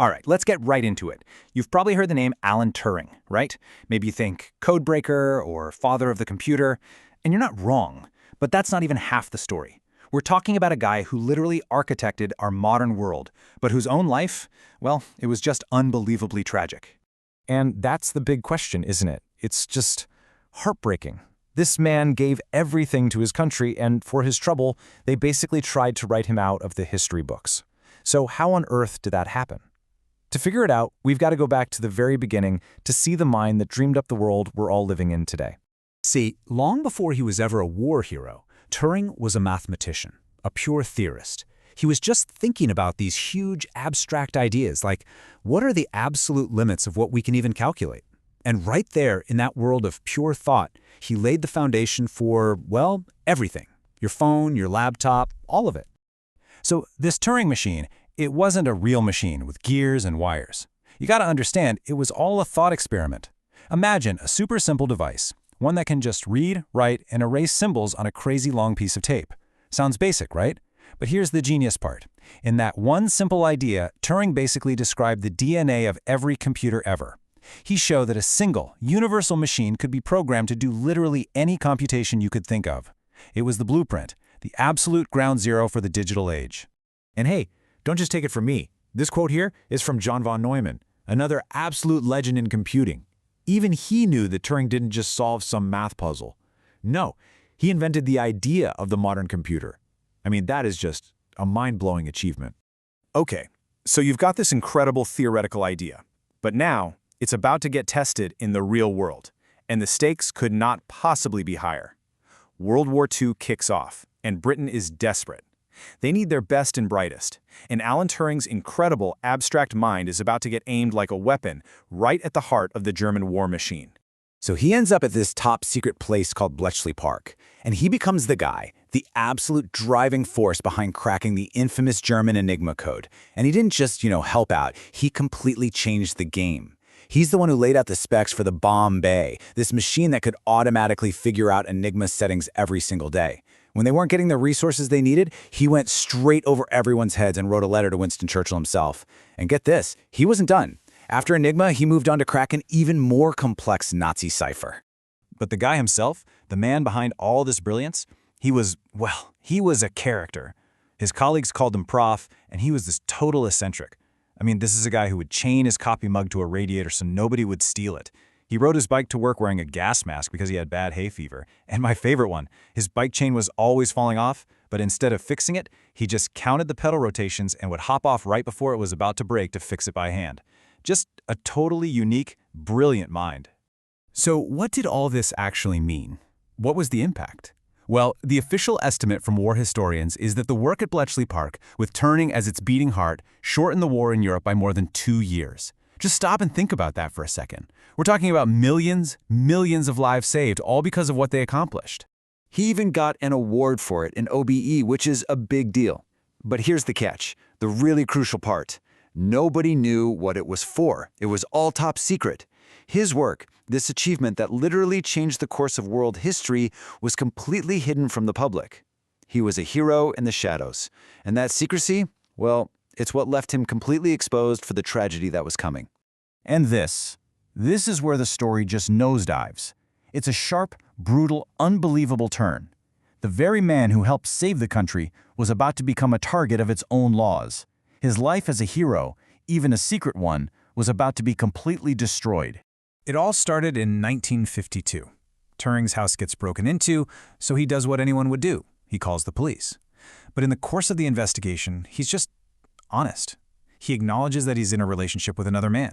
All right, let's get right into it. You've probably heard the name Alan Turing, right? Maybe you think codebreaker or father of the computer, and you're not wrong, but that's not even half the story. We're talking about a guy who literally architected our modern world, but whose own life, well, it was just unbelievably tragic. And that's the big question, isn't it? It's just heartbreaking. This man gave everything to his country, and for his trouble, they basically tried to write him out of the history books. So how on earth did that happen? To figure it out, we've got to go back to the very beginning to see the mind that dreamed up the world we're all living in today. See, long before he was ever a war hero, Turing was a mathematician, a pure theorist. He was just thinking about these huge abstract ideas like, what are the absolute limits of what we can even calculate? And right there in that world of pure thought, he laid the foundation for, well, everything. Your phone, your laptop, all of it. So this Turing machine, it wasn't a real machine with gears and wires. You gotta understand, it was all a thought experiment. Imagine a super simple device, one that can just read, write, and erase symbols on a crazy long piece of tape. Sounds basic, right? But here's the genius part. In that one simple idea, Turing basically described the DNA of every computer ever. He showed that a single, universal machine could be programmed to do literally any computation you could think of. It was the blueprint, the absolute ground zero for the digital age. And hey, don't just take it from me. This quote here is from John von Neumann, another absolute legend in computing. Even he knew that Turing didn't just solve some math puzzle. No, he invented the idea of the modern computer. I mean, that is just a mind-blowing achievement. Okay, so you've got this incredible theoretical idea, but now it's about to get tested in the real world, and the stakes could not possibly be higher. World War II kicks off, and Britain is desperate. They need their best and brightest, and Alan Turing's incredible abstract mind is about to get aimed like a weapon right at the heart of the German war machine. So he ends up at this top-secret place called Bletchley Park, and he becomes the guy, the absolute driving force behind cracking the infamous German Enigma code. And he didn't just, help out, he completely changed the game. He's the one who laid out the specs for the Bomb Bay, this machine that could automatically figure out Enigma settings every single day. When they weren't getting the resources they needed, he went straight over everyone's heads and wrote a letter to Winston Churchill himself. And get this, he wasn't done. After Enigma, he moved on to crack an even more complex Nazi cipher. But the guy himself, the man behind all this brilliance, he was a character. His colleagues called him Prof, and he was this total eccentric. I mean, this is a guy who would chain his copy mug to a radiator so nobody would steal it. He rode his bike to work wearing a gas mask because he had bad hay fever. And my favorite one, his bike chain was always falling off, but instead of fixing it, he just counted the pedal rotations and would hop off right before it was about to break to fix it by hand. Just a totally unique, brilliant mind. So what did all this actually mean? What was the impact? Well, the official estimate from war historians is that the work at Bletchley Park, with Turing as its beating heart, shortened the war in Europe by more than 2 years. Just stop and think about that for a second. We're talking about millions of lives saved, all because of what they accomplished. He even got an award for it, an OBE, which is a big deal. But here's the catch, the really crucial part. Nobody knew what it was for. It was all top secret. His work, this achievement that literally changed the course of world history, was completely hidden from the public. He was a hero in the shadows. And that secrecy, well, it's what left him completely exposed for the tragedy that was coming. And this is where the story just nosedives. It's a sharp, brutal, unbelievable turn. The very man who helped save the country was about to become a target of its own laws. His life as a hero, even a secret one, was about to be completely destroyed. It all started in 1952. Turing's house gets broken into, so he does what anyone would do. He calls the police. But in the course of the investigation, he's just honest. He acknowledges that he's in a relationship with another man.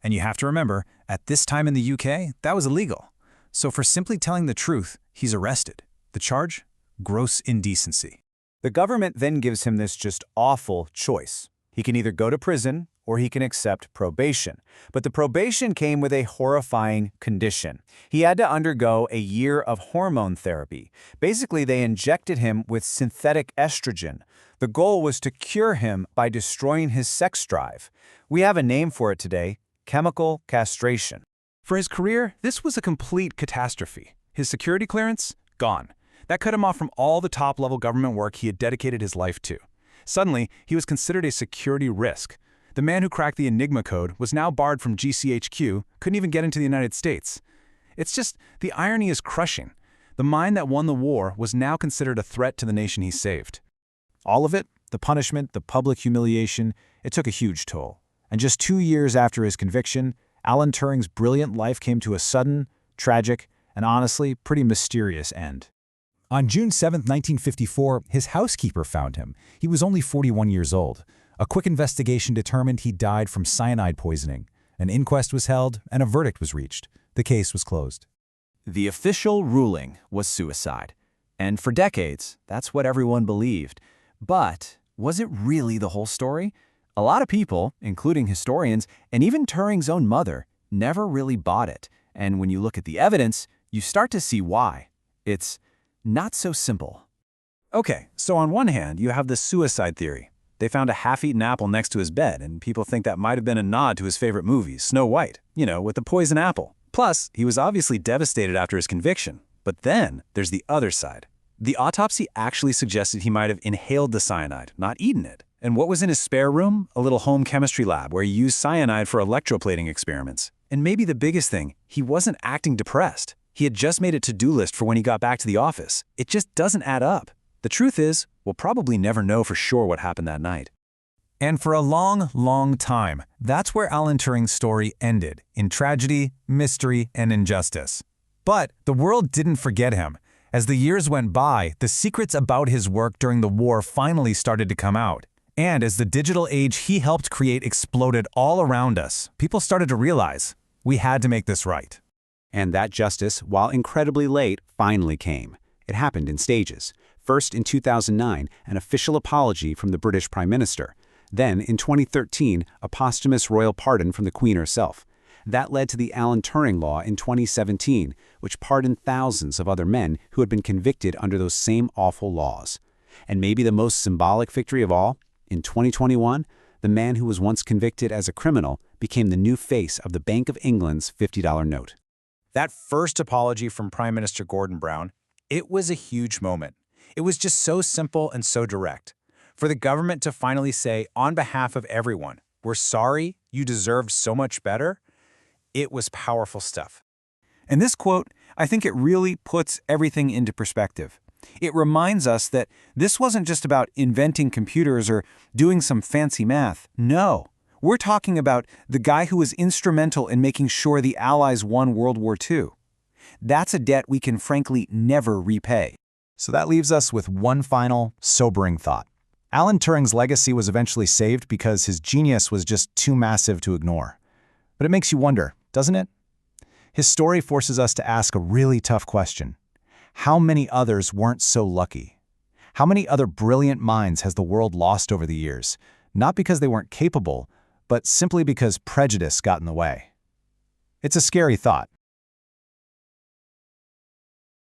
And you have to remember, at this time in the UK, that was illegal. So for simply telling the truth, he's arrested. The charge? Gross indecency. The government then gives him this just awful choice. He can either go to prison or he can accept probation. But the probation came with a horrifying condition. He had to undergo a year of hormone therapy. Basically, they injected him with synthetic estrogen. The goal was to cure him by destroying his sex drive. We have a name for it today: chemical castration. For his career, this was a complete catastrophe. His security clearance? Gone. That cut him off from all the top-level government work he had dedicated his life to. Suddenly, he was considered a security risk. The man who cracked the Enigma code was now barred from GCHQ, couldn't even get into the United States. It's just, the irony is crushing. The mind that won the war was now considered a threat to the nation he saved. All of it, the punishment, the public humiliation, it took a huge toll. And just 2 years after his conviction, Alan Turing's brilliant life came to a sudden, tragic, and honestly, pretty mysterious end. On June 7, 1954, his housekeeper found him. He was only 41 years old. A quick investigation determined he died from cyanide poisoning. An inquest was held, and a verdict was reached. The case was closed. The official ruling was suicide. And for decades, that's what everyone believed. But was it really the whole story? A lot of people, including historians, and even Turing's own mother, never really bought it. And when you look at the evidence, you start to see why. It's not so simple. Okay, so on one hand, you have the suicide theory. They found a half-eaten apple next to his bed, and people think that might have been a nod to his favorite movie, Snow White, with the poison apple. Plus, he was obviously devastated after his conviction. But then, there's the other side. The autopsy actually suggested he might have inhaled the cyanide, not eaten it. And what was in his spare room? A little home chemistry lab where he used cyanide for electroplating experiments. And maybe the biggest thing, he wasn't acting depressed. He had just made a to-do list for when he got back to the office. It just doesn't add up. The truth is, we'll probably never know for sure what happened that night. And for a long, long time, that's where Alan Turing's story ended, in tragedy, mystery, and injustice. But the world didn't forget him. As the years went by, the secrets about his work during the war finally started to come out. And as the digital age he helped create exploded all around us, people started to realize we had to make this right. And that justice, while incredibly late, finally came. It happened in stages. First, in 2009, an official apology from the British Prime Minister. Then, in 2013, a posthumous royal pardon from the Queen herself. That led to the Alan Turing Law in 2017, which pardoned thousands of other men who had been convicted under those same awful laws. And maybe the most symbolic victory of all, in 2021, the man who was once convicted as a criminal became the new face of the Bank of England's $50 note. That first apology from Prime Minister Gordon Brown, it was a huge moment. It was just so simple and so direct. For the government to finally say, on behalf of everyone, we're sorry, you deserved so much better, it was powerful stuff. And this quote, I think it really puts everything into perspective. It reminds us that this wasn't just about inventing computers or doing some fancy math. No, we're talking about the guy who was instrumental in making sure the Allies won World War II. That's a debt we can frankly never repay. So that leaves us with one final, sobering thought. Alan Turing's legacy was eventually saved because his genius was just too massive to ignore. But it makes you wonder, doesn't it? His story forces us to ask a really tough question. How many others weren't so lucky? How many other brilliant minds has the world lost over the years? Not because they weren't capable, but simply because prejudice got in the way. It's a scary thought,